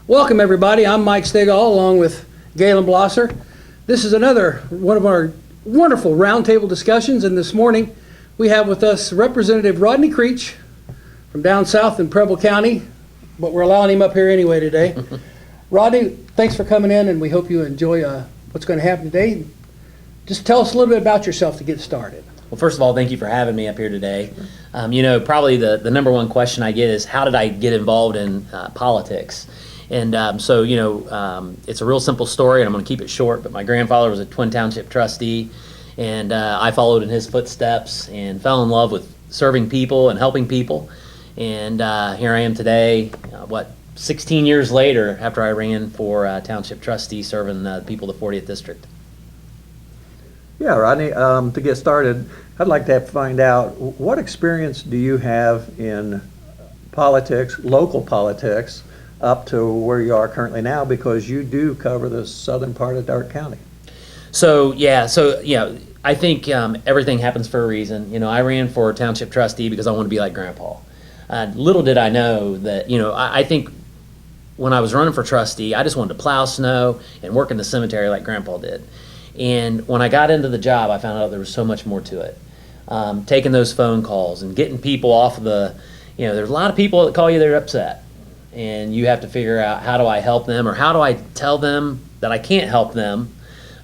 Welcome everybody, I'm Mike Stegall along with Galen Blosser. This is another one of our wonderful roundtable discussions, and this morning we have with us Representative Rodney Creech from down south in Preble County, but we're allowing him up here anyway today. Rodney, thanks for coming in, and we hope you enjoy what's going to happen today. Just tell us a little bit about yourself to get started. Well, first of all, thank you for having me up here today. Probably the number one question I get is, how did I get involved in politics? And it's a real simple story, and I'm going to keep it short, but my grandfather was a Twin Township trustee, and I followed in his footsteps and fell in love with serving people and helping people. And here I am today, 16 years later, after I ran for Township trustee, serving the people of the 40th District. Yeah, Rodney, to get started, I'd like to find out, what experience do you have in politics, local politics, up to where you are currently now, because you do cover the southern part of Darke County? I think everything happens for a reason. I ran for Township trustee because I want to be like Grandpa. Little did I know that, I think when I was running for trustee, I just wanted to plow snow and work in the cemetery like Grandpa did. And when I got into the job, I found out there was so much more to it. Taking those phone calls and getting people off of there's a lot of people that call you, they're upset. And you have to figure out, how do I help them, or how do I tell them that I can't help them?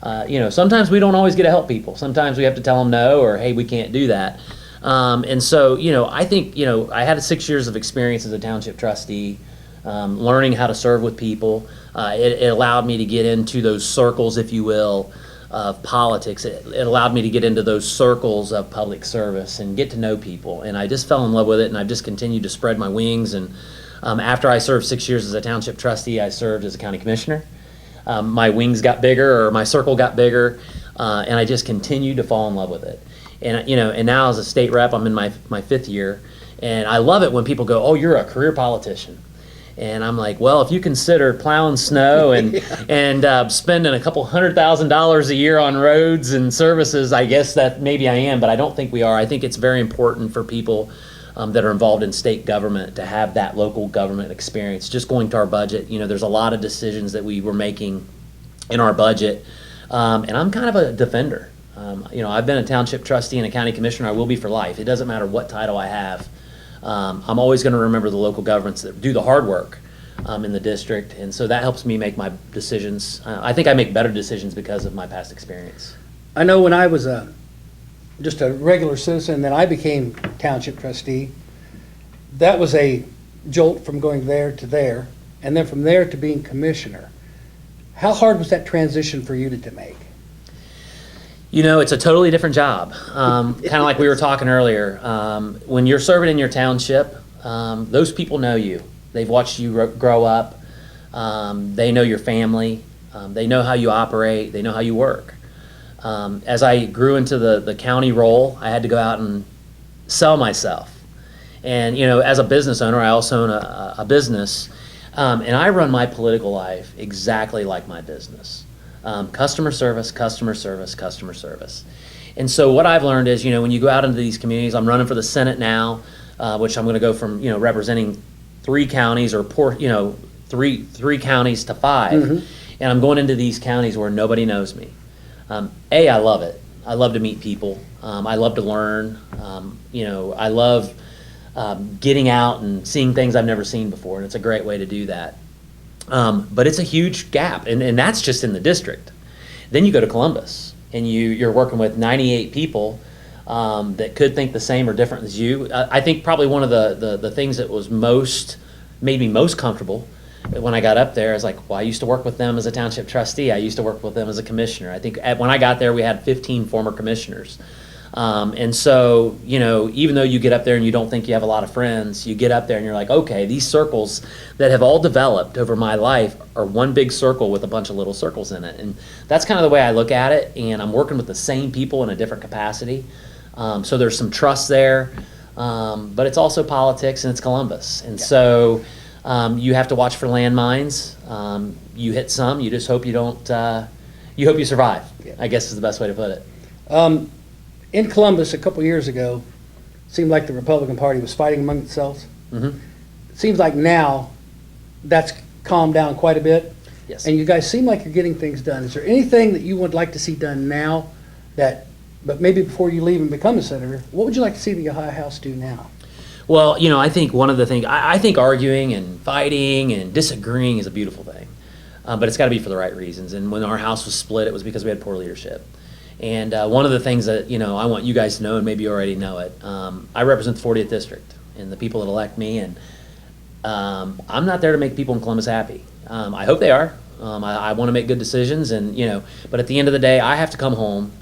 Sometimes we don't always get to help people. Sometimes we have to tell them no, or hey, we can't do that. I think, I had 6 years of experience as a township trustee, learning how to serve with people. It allowed me to get into those circles, if you will, of politics. It allowed me to get into those circles of public service and get to know people. And I just fell in love with it, and I've just continued to spread my wings. And after I served 6 years as a township trustee, I served as a county commissioner. My wings got bigger, or my circle got bigger, and I just continued to fall in love with it. And now as a state rep, I'm in my 5th year, and I love it when people go, "Oh, you're a career politician." And I'm like, well, if you consider plowing snow and spending a couple $100,000 a year on roads and services, I guess that maybe I am, but I don't think we are. I think it's very important for people that are involved in state government to have that local government experience. Just going to our budget, there's a lot of decisions that we were making in our budget, and I'm kind of a defender. I've been a township trustee and a county commissioner. I will be for life. It doesn't matter what title I have. I'm always going to remember the local governments that do the hard work in the district, and so that helps me make my decisions. I think I make better decisions because of my past experience. I know when I was just a regular citizen, then I became township trustee. That was a jolt from going there to there, and then from there to being commissioner. How hard was that transition for you to make? It's a totally different job. Kind of like we were talking earlier. When you're serving in your township, those people know you. They've watched you grow up. They know your family. They know how you operate. They know how you work. As I grew into the county role, I had to go out and sell myself. And as a business owner, I also own a business, and I run my political life exactly like my business. Customer service, customer service, customer service. And so what I've learned is, when you go out into these communities, I'm running for the Senate now, which I'm going to go from, representing 3 counties, or three counties to 5. Mm-hmm. And I'm going into these counties where nobody knows me. I love it. I love to meet people. I love to learn. I love getting out and seeing things I've never seen before, and it's a great way to do that. But it's a huge gap, and that's just in the district. Then you go to Columbus, and you're working with 98 people that could think the same or different as you. I think probably one of the things that was made me most comfortable when I got up there is like, well, I used to work with them as a township trustee. I used to work with them as a commissioner. I think when I got there, we had 15 former commissioners. And so, even though you get up there and you don't think you have a lot of friends, you get up there and you're like, okay, these circles that have all developed over my life are one big circle with a bunch of little circles in it. And that's kind of the way I look at it. And I'm working with the same people in a different capacity. So there's some trust there. But it's also politics, and it's Columbus. And so you have to watch for landmines. You hit some, you just hope you don't, you hope you survive, I guess is the best way to put it. In Columbus a couple years ago, it seemed like the Republican Party was fighting among itself. Mm-hmm. It seems like now that's calmed down quite a bit. Yes. And you guys seem like you're getting things done. Is there anything that you would like to see done now that, but maybe before you leave and become a senator, what would you like to see the Ohio House do now? Well, I think one of the things, I think arguing and fighting and disagreeing is a beautiful thing, but it's got to be for the right reasons. And when our House was split, it was because we had poor leadership. And one of the things that, I want you guys to know, and maybe you already know it, I represent the 40th District and the people that elect me, and I'm not there to make people in Columbus happy. I hope they are. I want to make good decisions, and but at the end of the day, I have to come home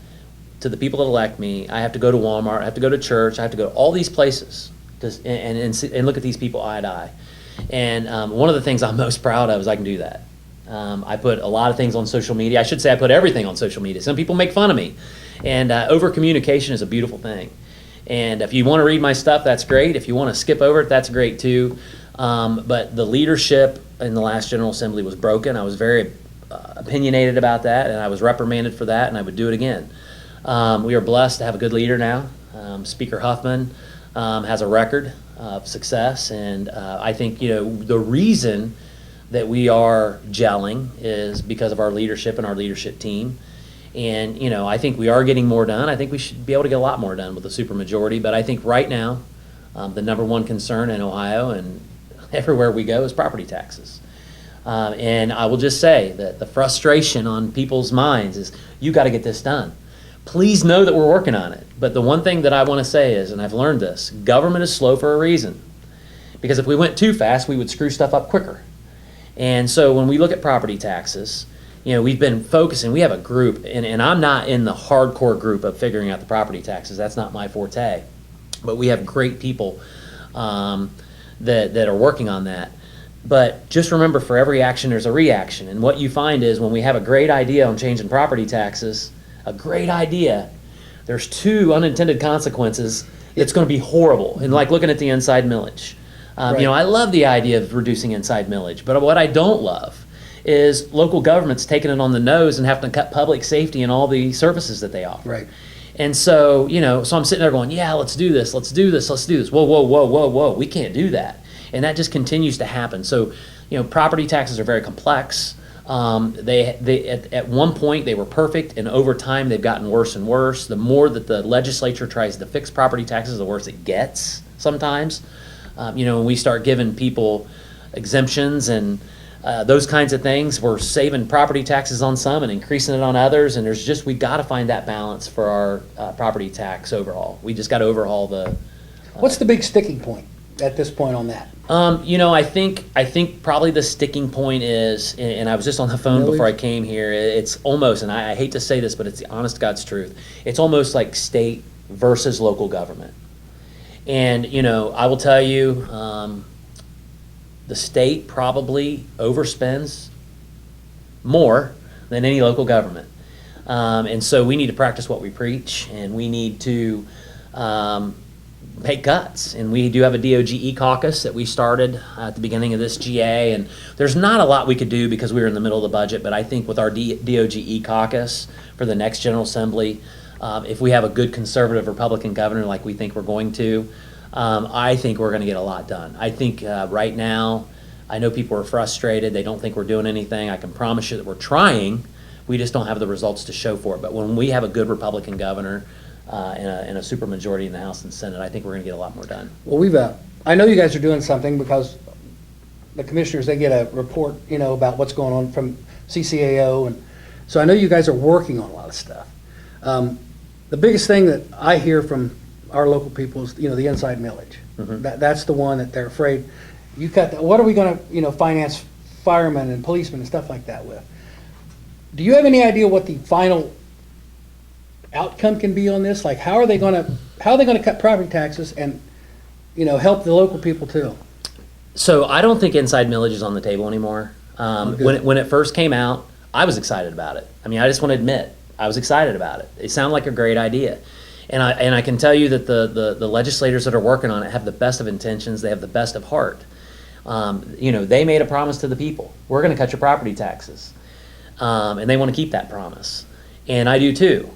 to the people that elect me. I have to go to Walmart. I have to go to church. I have to go to all these places and look at these people eye to eye. And one of the things I'm most proud of is I can do that. I put a lot of things on social media. I should say I put everything on social media. Some people make fun of me, and over communication is a beautiful thing. And if you want to read my stuff, that's great. If you want to skip over it, that's great too. But the leadership in the last General Assembly was broken. I was very opinionated about that, and I was reprimanded for that, and I would do it again. We are blessed to have a good leader now. Speaker Huffman has a record of success, and I think the reason that we are gelling is because of our leadership and our leadership team. And I think we are getting more done. I think we should be able to get a lot more done with a supermajority. But I think right now, the number one concern in Ohio and everywhere we go is property taxes. And I will just say that the frustration on people's minds is, you got to get this done. Please know that we're working on it. But the one thing that I want to say is, and I've learned this, government is slow for a reason. Because if we went too fast, we would screw stuff up quicker. And so when we look at property taxes, we've been focusing, we have a group, and I'm not in the hardcore group of figuring out the property taxes. That's not my forte. But we have great people that are working on that. But just remember, for every action, there's a reaction. And what you find is, when we have a great idea on changing property taxes, a great idea, there's two unintended consequences. It's going to be horrible. And like looking at the inside millage. Right. I love the idea of reducing inside millage, but what I don't love is local governments taking it on the nose and having to cut public safety and all the services that they offer. Right. And so, so I'm sitting there going, yeah, let's do this, let's do this, let's do this. Whoa, whoa, whoa, whoa, whoa, we can't do that. And that just continues to happen. So, property taxes are very complex. They at one point they were perfect, and over time they've gotten worse and worse. The more that the legislature tries to fix property taxes, the worse it gets sometimes. When we start giving people exemptions and those kinds of things, we're saving property taxes on some and increasing it on others, and we got to find that balance for our property tax overhaul. We just got to overhaul the. What's the big sticking point at this point on that? I think probably the sticking point is, and I was just on the phone Really? before I came here. It's almost, and I hate to say this, but it's the honest to God's truth. It's almost like state versus local government. And, I will tell you, the state probably overspends more than any local government. And so we need to practice what we preach, and we need to make cuts. And we do have a DOGE caucus that we started at the beginning of this GA, and there's not a lot we could do because we were in the middle of the budget, but I think with our DOGE caucus for the next General Assembly, if we have a good conservative Republican governor like we think we're going to, I think we're going to get a lot done. I think right now, I know people are frustrated. They don't think we're doing anything. I can promise you that we're trying. We just don't have the results to show for it. But when we have a good Republican governor and a supermajority in the House and Senate, I think we're going to get a lot more done. Well, I know you guys are doing something because the commissioners, they get a report, about what's going on from CCAO. And so I know you guys are working on a lot of stuff. The biggest thing that I hear from our local people is, the inside millage. Mm-hmm. That's the one that they're afraid. You cut that. What are we going to, finance firemen and policemen and stuff like that with? Do you have any idea what the final outcome can be on this? Like, how are they going to cut property taxes and, help the local people too? So I don't think inside millage is on the table anymore. When it first came out, I was excited about it. I mean, I just want to admit, I was excited about it. It sounded like a great idea. And I can tell you that the legislators that are working on it have the best of intentions. They have the best of heart. They made a promise to the people. We're going to cut your property taxes. And they want to keep that promise. And I do too.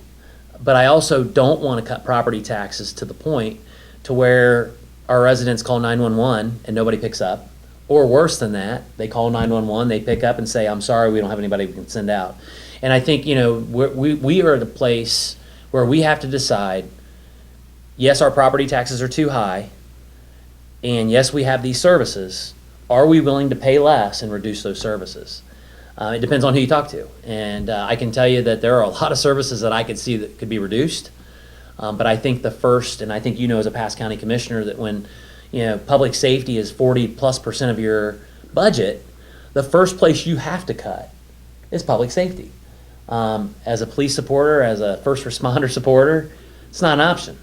But I also don't want to cut property taxes to the point to where our residents call 911 and nobody picks up, Or worse than that, they call 911, they pick up and say, I'm sorry, we don't have anybody we can send out. And I think, we are at a place where we have to decide, yes, our property taxes are too high, and yes, we have these services. Are we willing to pay less and reduce those services? It depends on who you talk to. And I can tell you that there are a lot of services that I could see that could be reduced. But I think the first, and I think as a past county commissioner, that when public safety is 40+% of your budget, the first place you have to cut is public safety. As a police supporter, as a first responder supporter, it's not an option.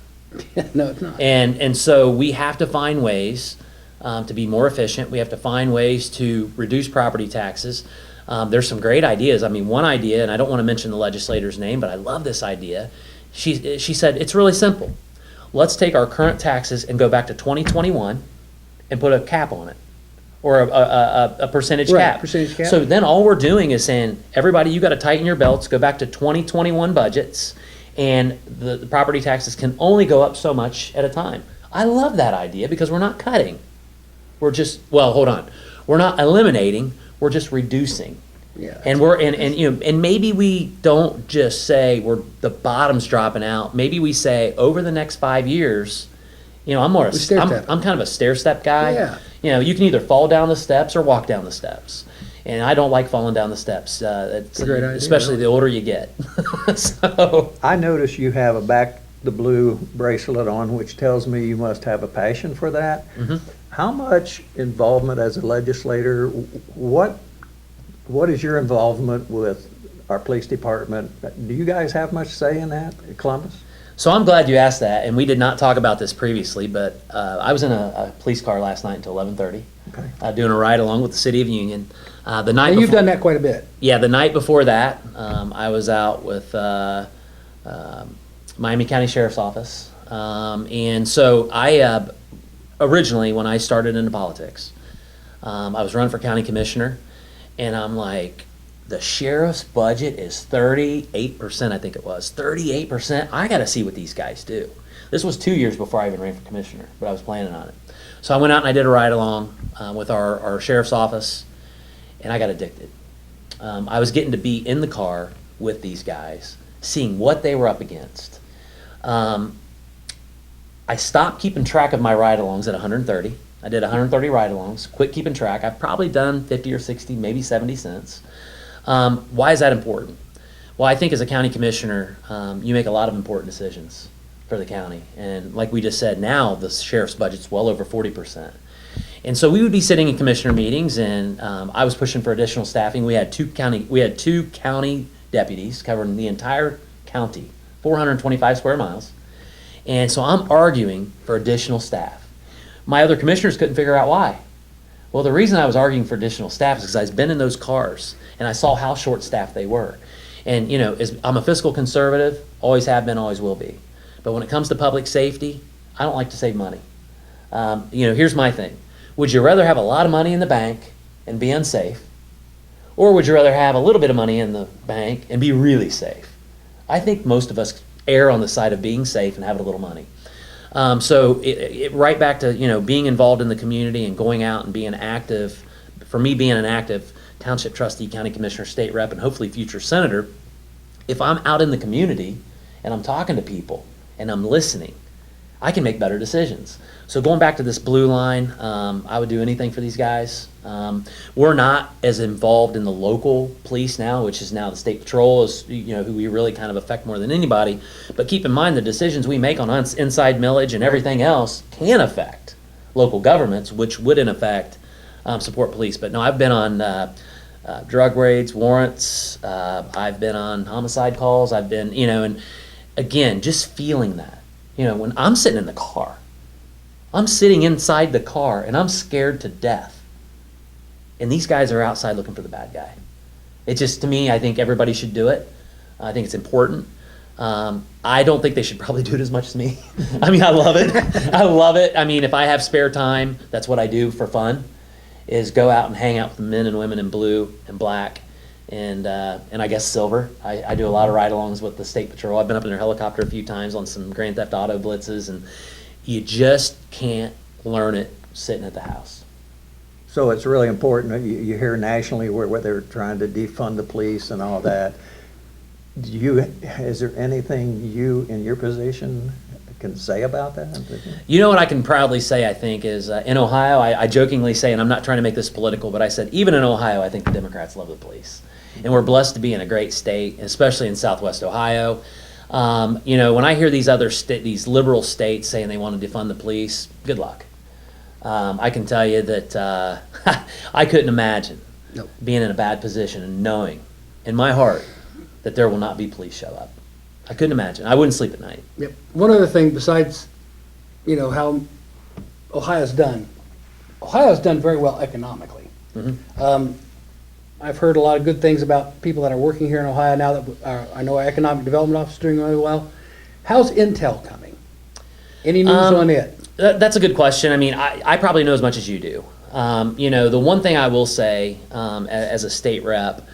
No, it's not. And so we have to find ways to be more efficient. We have to find ways to reduce property taxes. There's some great ideas. I mean, one idea, and I don't want to mention the legislator's name, but I love this idea. She said, it's really simple. Let's take our current taxes and go back to 2021 and put a cap on it, or a percentage Right, cap. percentage cap. So then all we're doing is saying, everybody, you got to tighten your belts, go back to 2021 budgets, and the property taxes can only go up so much at a time. I love that idea because we're not cutting. We're just, well, hold on. We're not eliminating, we're just reducing. Yeah. And maybe we don't just say the bottom's dropping out. Maybe we say over the next 5 years, I'm kind of a stair step guy. Yeah. You can either fall down the steps or walk down the steps. And I don't like falling down the steps. It's a great idea, especially the older you get. So I notice you have a back the blue bracelet on, which tells me you must have a passion for that. Mhm. How much involvement as a legislator, what is your involvement with our police department? Do you guys have much say in that at Columbus? So I'm glad you asked that, and we did not talk about this previously, but I was in a police car last night until 11:30, Okay. doing a ride along with the City of Union. The night And you've before- done that quite a bit. Yeah, the night before that, I was out with Miami County Sheriff's Office. And so I, originally, when I started into politics, I was running for county commissioner, and I'm like, the sheriff's budget is 38%, I think it was. 38%? I got to see what these guys do. This was 2 years before I even ran for commissioner, but I was planning on it. So I went out and I did a ride along with our sheriff's office, and I got addicted. I was getting to be in the car with these guys, seeing what they were up against. I stopped keeping track of my ride-alongs at 130. I did 130 ride-alongs, quit keeping track. I've probably done 50 or 60, maybe 70 cents. Why is that important? Well, I think as a county commissioner, you make a lot of important decisions for the county. And like we just said, now the sheriff's budget's well over 40%. And so we would be sitting in commissioner meetings, and I was pushing for additional staffing. We had two county deputies covering the entire county, 425 square miles. And so I'm arguing for additional staff. My other commissioners couldn't figure out why. Well, the reason I was arguing for additional staff is because I've been in those cars and I saw how short-staffed they were. And I'm a fiscal conservative, always have been, always will be. But when it comes to public safety, I don't like to save money. Here's my thing. Would you rather have a lot of money in the bank and be unsafe? Or would you rather have a little bit of money in the bank and be really safe? I think most of us err on the side of being safe and having a little money. So right back to being involved in the community and going out and being active. For me, being an active township trustee, county commissioner, state rep, and hopefully future senator, if I'm out in the community and I'm talking to people and I'm listening, I can make better decisions. So going back to this blue line, I would do anything for these guys. We're not as involved in the local police now, which is now the state patrol is who we really kind of affect more than anybody. But keep in mind the decisions we make on inside millage and everything else can affect local governments, which would in effect support police. But no, I've been on drug raids, warrants. I've been on homicide calls. I've been, and again, just feeling that. When I'm sitting in the car, I'm sitting inside the car and I'm scared to death. And these guys are outside looking for the bad guy. It just, to me, I think everybody should do it. I think it's important. I don't think they should probably do it as much as me. I mean, I love it. I love it. I mean, if I have spare time, that's what I do for fun, is go out and hang out with the men and women in blue and black and I guess silver. I do a lot of ride-alongs with the state patrol. I've been up in their helicopter a few times on some Grand Theft Auto blitzes, and you just can't learn it sitting at the house. So it's really important, you hear nationally where they're trying to defund the police and all that. Is there anything you, in your position, can say about that? You know what I can proudly say, I think, is in Ohio, I jokingly say, and I'm not trying to make this political, but I said, even in Ohio, I think the Democrats love the police. And we're blessed to be in a great state, especially in Southwest Ohio. You know, when I hear these other these liberal states saying they want to defund the police, good luck. I can tell you that I couldn't imagine being in a bad position and knowing in my heart that there will not be police show up. I couldn't imagine. I wouldn't sleep at night. Yep. One other thing besides, you know, how Ohio's done very well economically. Mm-hmm. I've heard a lot of good things about people that are working here in Ohio now that I know our economic development office is doing really well. How's Intel coming? Any news on it? That's a good question. I mean, I probably know as much as you do. You know, the one thing I will say as a state rep,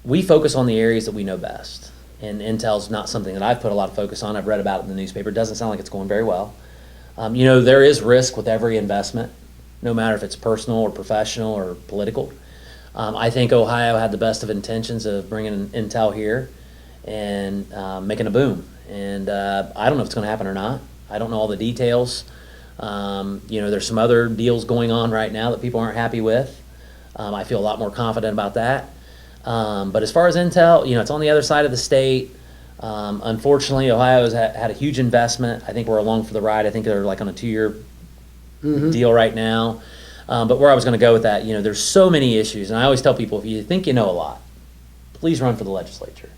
we focus on the areas that we know best. And Intel's not something that I've put a lot of focus on. I've read about it in the newspaper. It doesn't sound like it's going very well. You know, there is risk with every investment, no matter if it's personal or professional or political. I think Ohio had the best of intentions of bringing Intel here and making a boom. And I don't know if it's going to happen or not. I don't know all the details. You know, there's some other deals going on right now that people aren't happy with. I feel a lot more confident about that. But as far as Intel, you know, it's on the other side of the state. Unfortunately, Ohio has had a huge investment. I think we're along for the ride. I think they're like on a 2-year deal right now. But where I was going to go with that, you know, there's so many issues. And I always tell people, if you think you know a lot, please run for the legislature.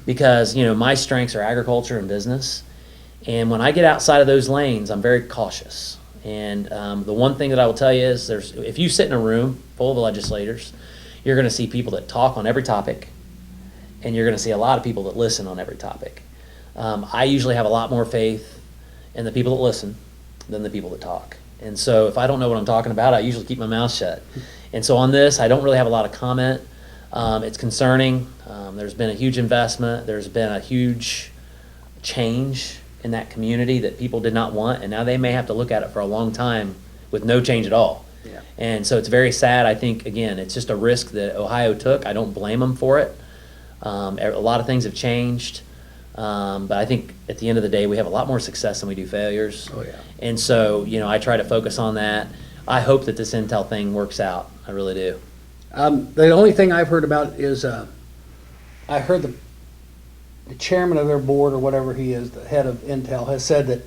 Because, you know, my strengths are agriculture and business. And when I get outside of those lanes, I'm very cautious. And the one thing that I will tell you is if you sit in a room full of legislators, you're going to see people that talk on every topic, and you're going to see a lot of people that listen on every topic. I usually have a lot more faith in the people that listen than the people that talk. And so if I don't know what I'm talking about, I usually keep my mouth shut. And so on this, I don't really have a lot of comment. It's concerning. There's been a huge investment. There's been a huge change in that community that people did not want, and now they may have to look at it for a long time with no change at all. Yeah. And so it's very sad. I think, again, it's just a risk that Ohio took. I don't blame them for it. A lot of things have changed. But I think at the end of the day, we have a lot more success than we do failures. Oh, yeah. And so, you know, I try to focus on that. I hope that this Intel thing works out. I really do. The only thing I've heard about is I heard the chairman of their board, or whatever he is, the head of Intel, has said that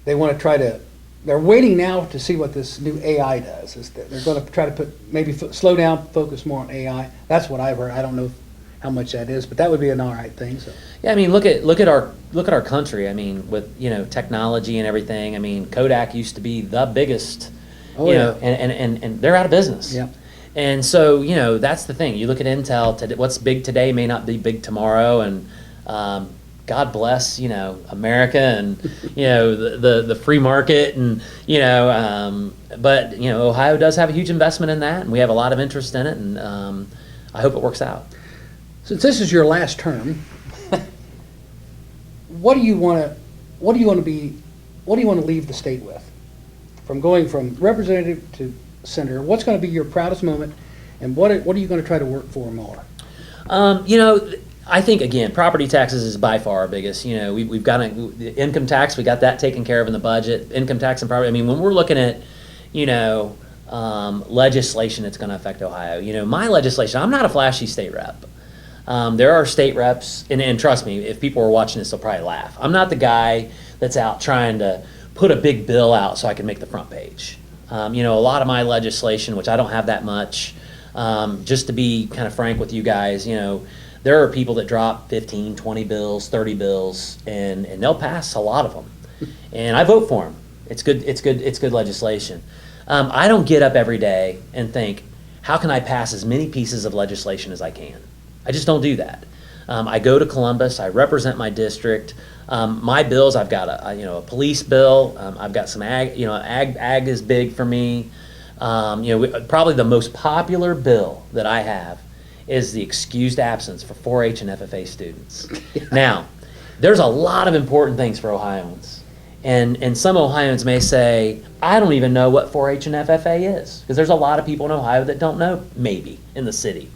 they want to try to, they're waiting now to see what this new AI does. Is that they're going to try to maybe slow down, focus more on AI. That's what I've heard. I don't know how much that is, but that would be an all right thing. So. Yeah, I mean, look at our country. I mean, with, you know, technology and everything. I mean, Kodak used to be the biggest, you know, and they're out of business. Yeah. And so, you know, that's the thing. You look at Intel, what's big today may not be big tomorrow, and God bless, you know, America and, you know, the free market, and, you know, but, you know, Ohio does have a huge investment in that, and we have a lot of interest in it, and I hope it works out. Since this is your last term, what do you want to leave the state with? From going from representative to senator, what's going to be your proudest moment, and what are you going to try to work for more? You know, I think, again, property taxes is by far our biggest. You know, we've got the income tax, we got that taken care of in the budget. Income tax and property. I mean, when we're looking at, you know, legislation that's going to affect Ohio. You know, my legislation, I'm not a flashy state rep. There are state reps, and trust me, if people are watching this, they'll probably laugh. I'm not the guy that's out trying to put a big bill out so I can make the front page. You know, a lot of my legislation, which I don't have that much, just to be kind of frank with you guys, you know, there are people that drop 15, 20 bills, 30 bills, and they'll pass a lot of them. And I vote for them. It's good legislation. I don't get up every day and think, how can I pass as many pieces of legislation as I can? I just don't do that. I go to Columbus, I represent my district. My bills, I've got a police bill. I've got some ag. You know, ag is big for me. You know, probably the most popular bill that I have is the excused absence for 4-H and FFA students. Now, there's a lot of important things for Ohioans, And some Ohioans may say, I don't even know what 4-H and FFA is, because there's a lot of people in Ohio that don't know, maybe, in the city.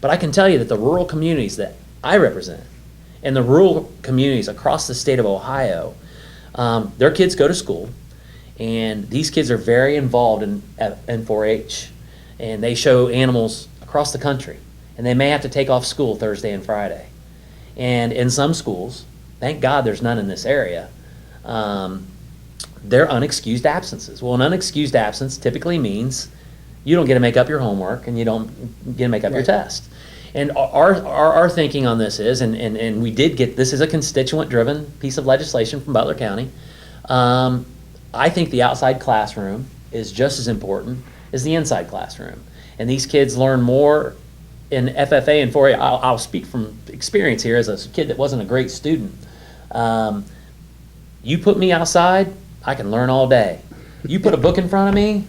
But I can tell you that the rural communities that I represent, and the rural communities across the state of Ohio, their kids go to school, and these kids are very involved in 4-H, and they show animals across the country, and they may have to take off school Thursday and Friday. And in some schools, thank God there's none in this area, they're unexcused absences. Well, an unexcused absence typically means you don't get to make up your homework and you don't get to make up your test. And our thinking on this is, and we did get, this is a constituent-driven piece of legislation from Butler County. I think the outside classroom is just as important as the inside classroom. And these kids learn more in FFA and 4-H. I'll speak from experience here as a kid that wasn't a great student. You put me outside, I can learn all day. You put a book in front of me,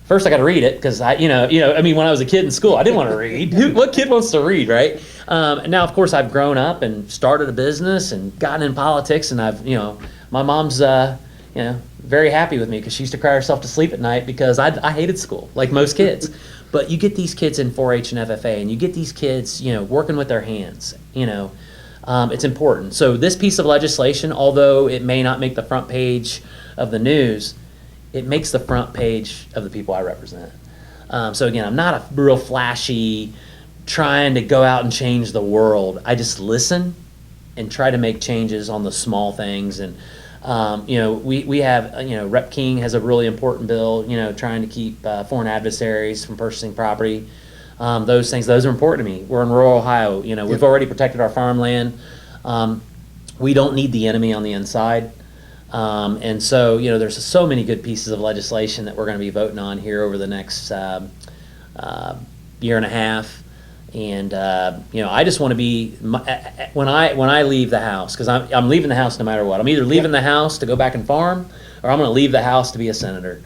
first I got to read it, because I mean, when I was a kid in school, I didn't want to read. What kid wants to read, right? Now, of course, I've grown up and started a business and gotten in politics, and my mom's, very happy with me, because she used to cry herself to sleep at night because I hated school, like most kids. But you get these kids in 4-H and FFA, and you get these kids, working with their hands, it's important. So this piece of legislation, although it may not make the front page of the news, it makes the front page of the people I represent. So again, I'm not a real flashy, trying to go out and change the world. I just listen and try to make changes on the small things. And we have, Rep King has a really important bill, trying to keep foreign adversaries from purchasing property. Those things, those are important to me. We're in rural Ohio. We've already protected our farmland. We don't need the enemy on the inside. And so, there's so many good pieces of legislation that we're going to be voting on here over the next year and a half. And I just want to be, when I leave the house, because I'm leaving the house no matter what. I'm either leaving the house to go back and farm, or I'm going to leave the house to be a senator.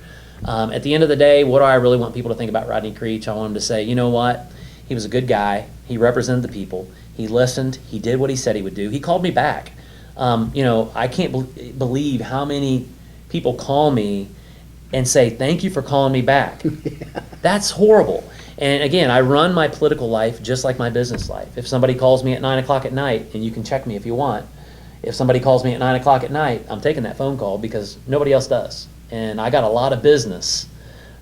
At the end of the day, what do I really want people to think about Rodney Creech? I want them to say, you know what? He was a good guy. He represented the people. He listened. He did what he said he would do. He called me back. I can't believe how many people call me and say, thank you for calling me back. That's horrible. And again, I run my political life just like my business life. If somebody calls me at 9 o'clock at night, and you can check me if you want, if somebody calls me at 9 o'clock at night, I'm taking that phone call, because nobody else does. And I got a lot of business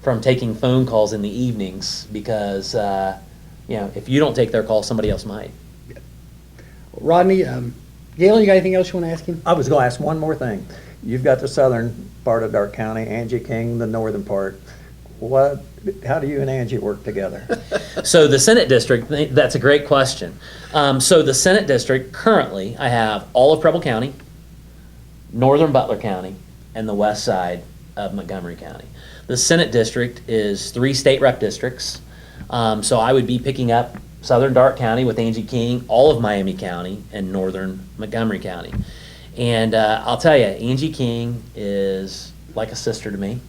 from taking phone calls in the evenings, because if you don't take their call, somebody else might. Rodney, Galen, you got anything else you want to ask him? I was going to ask one more thing. You've got the southern part of Darke County, Angie King, the northern part. How do you and Angie work together? So the Senate district, that's a great question. So the Senate district, currently, I have all of Preble County, northern Butler County, and the west side of Montgomery County. The Senate district is 3 state rep districts. So I would be picking up southern Darke County with Angie King, all of Miami County, and northern Montgomery County. And I'll tell you, Angie King is like a sister to me.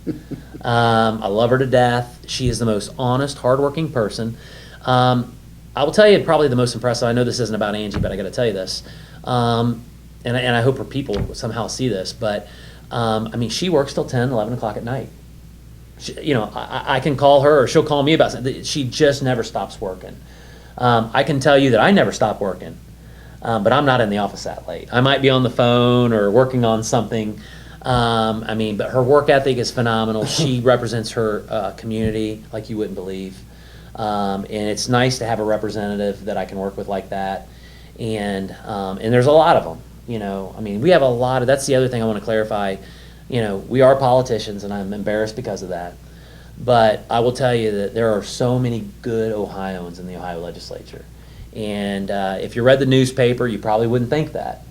I love her to death. She is the most honest, hardworking person. I will tell you probably the most impressive, I know this isn't about Angie, but I got to tell you this. And I hope her people somehow see this, but she works till 10, 11 o'clock at night. I can call her, or she'll call me about something. She just never stops working. I can tell you that I never stop working, but I'm not in the office that late. I might be on the phone or working on something. But her work ethic is phenomenal. She represents her community like you wouldn't believe. And it's nice to have a representative that I can work with like that. And there's a lot of them. We have a lot of, that's the other thing I want to clarify. We are politicians, and I'm embarrassed because of that. But I will tell you that there are so many good Ohioans in the Ohio legislature. And if you read the newspaper, you probably wouldn't think that.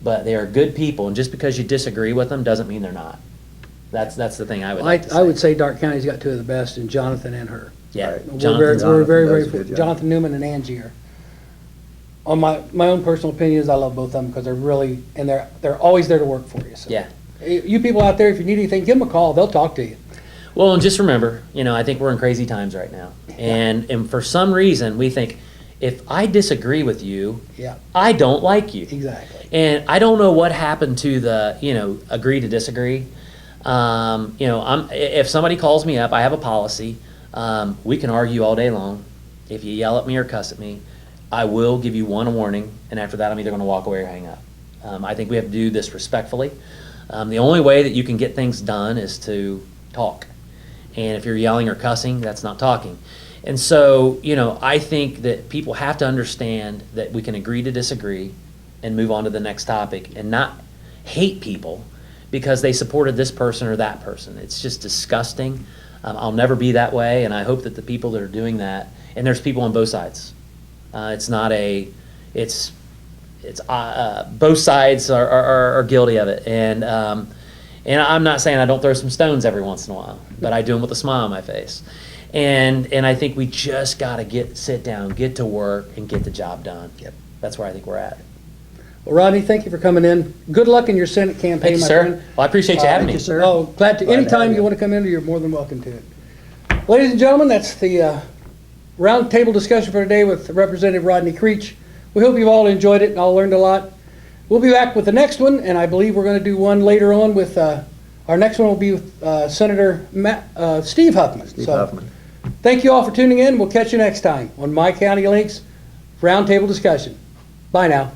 But they are good people, and just because you disagree with them doesn't mean they're not. That's the thing I would like to say. I would say Darke County's got 2 of the best, in Jonathan and her. Yeah, Right. We're very, does a very, good job. Jonathan Newman and Angie are. On my own personal opinion is I love both of them, because they're really, and they're always there to work for you. So. Yeah. You people out there, if you need anything, give them a call. They'll talk to you. Well, and just remember, I think we're in crazy times right now. And for some reason, we think If I disagree with you, Yeah, I don't like you. exactly. And I don't know what happened to the, agree to disagree. If somebody calls me up, I have a policy. We can argue all day long. If you yell at me or cuss at me, I will give you one warning, and after that, I'm either going to walk away or hang up. I think we have to do this respectfully. The only way that you can get things done is to talk. And if you're yelling or cussing, that's not talking. And so, I think that people have to understand that we can agree to disagree and move on to the next topic and not hate people because they supported this person or that person. It's just disgusting. I'll never be that way, and I hope that the people that are doing that, and there's people on both sides. It's not a, it's both sides are guilty of it. And I'm not saying I don't throw some stones every once in a while, but I do them with a smile on my face. And I think we just got to sit down, get to work, and get the job done. Yep. That's where I think we're at. Well, Rodney, thank you for coming in. Good luck in your Senate campaign, Thank you, my sir. friend. Well, I appreciate you having Thank me. you, sir. Oh, glad to. Glad to Anytime have you you. want to come in, you're more than welcome to it. Ladies and gentlemen, that's the roundtable discussion for today with Representative Rodney Creech. We hope you've all enjoyed it and all learned a lot. We'll be back with the next one, and I believe we're going to do one later on with our next one will be with Senator Steve Huffman. Steve Huffman. Thank you all for tuning in. We'll catch you next time on My County Links Roundtable Discussion. Bye now.